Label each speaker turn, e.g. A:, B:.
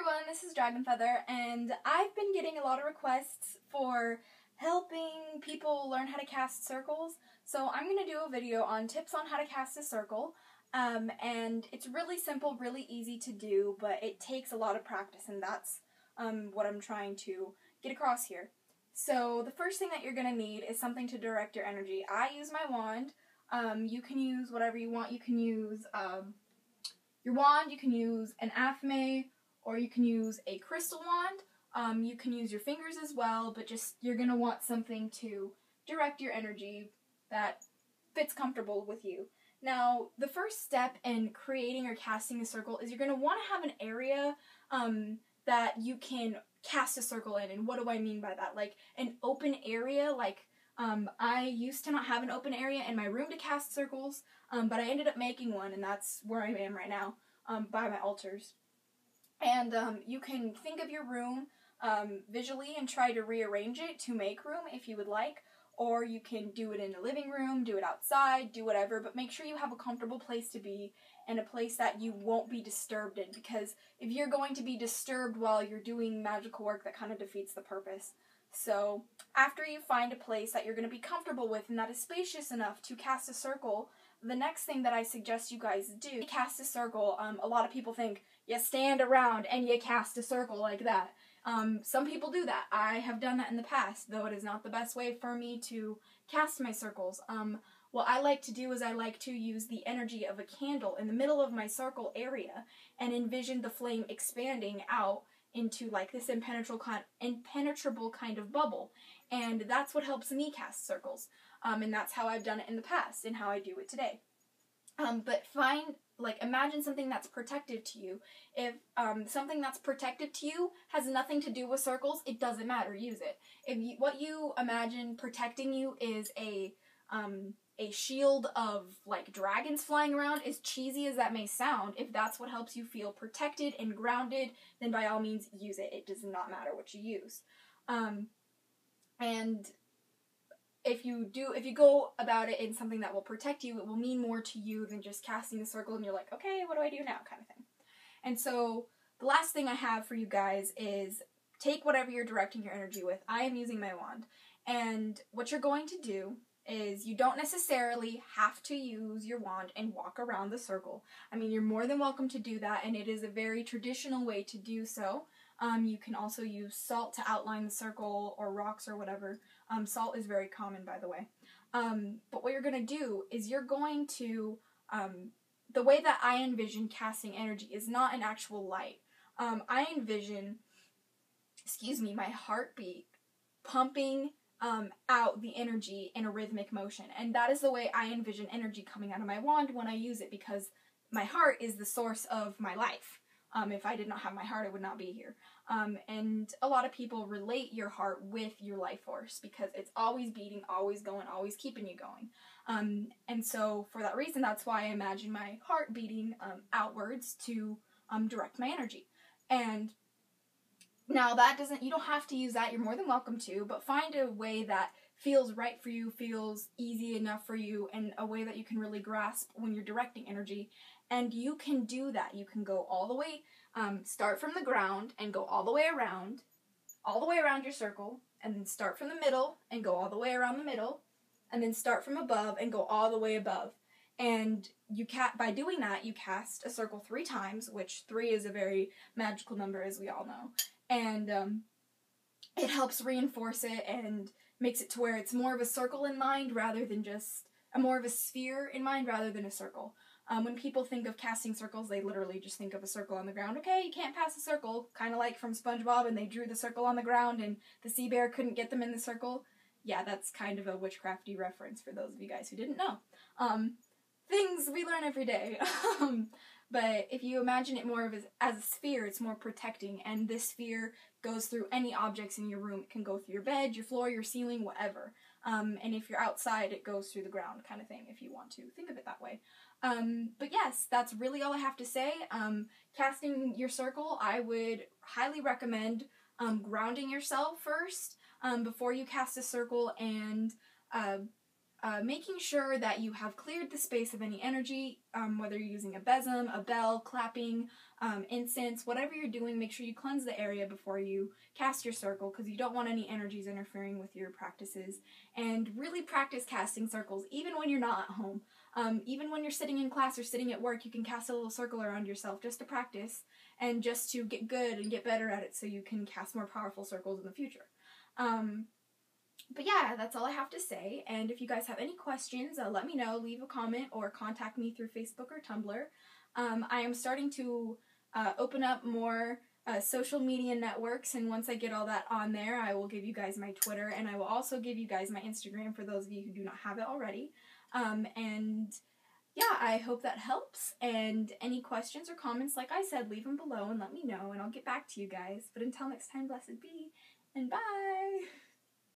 A: everyone, this is Dragonfeather, and I've been getting a lot of requests for helping people learn how to cast circles, so I'm going to do a video on tips on how to cast a circle, and it's really simple, really easy to do, but it takes a lot of practice, and that's what I'm trying to get across here. So the first thing that you're going to need is something to direct your energy. I use my wand. You can use whatever you want. You can use your wand, you can use an aphame, or you can use a crystal wand. You can use your fingers as well, but just you're going to want something to direct your energy that fits comfortable with you. Now, the first step in creating or casting a circle is you're going to want to have an area that you can cast a circle in. And what do I mean by that? Like an open area, like I used to not have an open area in my room to cast circles, but I ended up making one, and that's where I am right now, by my altars. And you can think of your room visually and try to rearrange it to make room if you would like, or you can do it in the living room, do it outside, do whatever, but make sure you have a comfortable place to be and a place that you won't be disturbed in, because if you're going to be disturbed while you're doing magical work, that kind of defeats the purpose. So after you find a place that you're going to be comfortable with and that is spacious enough to cast a circle, the next thing that I suggest you guys do, cast a circle, a lot of people think you stand around and you cast a circle like that. Some people do that. I have done that in the past, though it is not the best way for me to cast my circles. What I like to do is I like to use the energy of a candle in the middle of my circle area and envision the flame expanding out into like this impenetrable kind of bubble, and that's what helps me cast circles, and that's how I've done it in the past and how I do it today. But imagine something that's protective to you. If something that's protective to you has nothing to do with circles, it doesn't matter, use it. If what you imagine protecting you is a shield of like dragons flying around, as cheesy as that may sound, if that's what helps you feel protected and grounded, then by all means use it. It does not matter what you use. And if you go about it in something that will protect you, it will mean more to you than just casting a circle and you're like, okay, what do I do now, kind of thing. And so the last thing I have for you guys is take whatever you're directing your energy with. I am using my wand. And what you're going to do is you don't necessarily have to use your wand and walk around the circle. I mean, you're more than welcome to do that, and it is a very traditional way to do so. You can also use salt to outline the circle, or rocks or whatever. Salt is very common, by the way. But what you're going to do is you're going to, the way that I envision casting energy is not an actual light. I envision, my heartbeat pumping out the energy in a rhythmic motion, and that is the way I envision energy coming out of my wand when I use it, because my heart is the source of my life. If I did not have my heart, I would not be here. And a lot of people relate your heart with your life force because it's always beating, always going, always keeping you going. And so for that reason, that's why I imagine my heart beating outwards to direct my energy. And now you don't have to use that, you're more than welcome to, but find a way that feels right for you, feels easy enough for you, and a way that you can really grasp when you're directing energy. And you can do that. You can go all the way, start from the ground and go all the way around your circle, and then start from the middle and go all the way around the middle, and then start from above and go all the way above. And by doing that, you cast a circle 3 times, which 3 is a very magical number, as we all know. And it helps reinforce it and makes it to where it's more of a circle in mind rather than just more of a sphere in mind rather than a circle. When people think of casting circles, they literally just think of a circle on the ground. Okay, you can't pass a circle, kind of like from SpongeBob, and they drew the circle on the ground and the sea bear couldn't get them in the circle. Yeah, that's kind of a witchcrafty reference for those of you guys who didn't know. Things we learn every day. But if you imagine it more of as a sphere, it's more protecting, and this sphere goes through any objects in your room. It can go through your bed, your floor, your ceiling, whatever. And if you're outside, it goes through the ground, kind of thing, if you want to think of it that way. But yes, that's really all I have to say. Casting your circle, I would highly recommend grounding yourself first before you cast a circle, and making sure that you have cleared the space of any energy, whether you're using a besom, a bell, clapping, incense, whatever you're doing, make sure you cleanse the area before you cast your circle, because you don't want any energies interfering with your practices. And really practice casting circles, even when you're not at home. Even when you're sitting in class or sitting at work, you can cast a little circle around yourself just to practice and just to get good and get better at it so you can cast more powerful circles in the future. But yeah, that's all I have to say. And if you guys have any questions, let me know. Leave a comment or contact me through Facebook or Tumblr. I am starting to open up more social media networks, and once I get all that on there, I will give you guys my Twitter, and I will also give you guys my Instagram for those of you who do not have it already. And yeah, I hope that helps. And any questions or comments, like I said, leave them below and let me know, and I'll get back to you guys. But until next time, blessed be, and bye!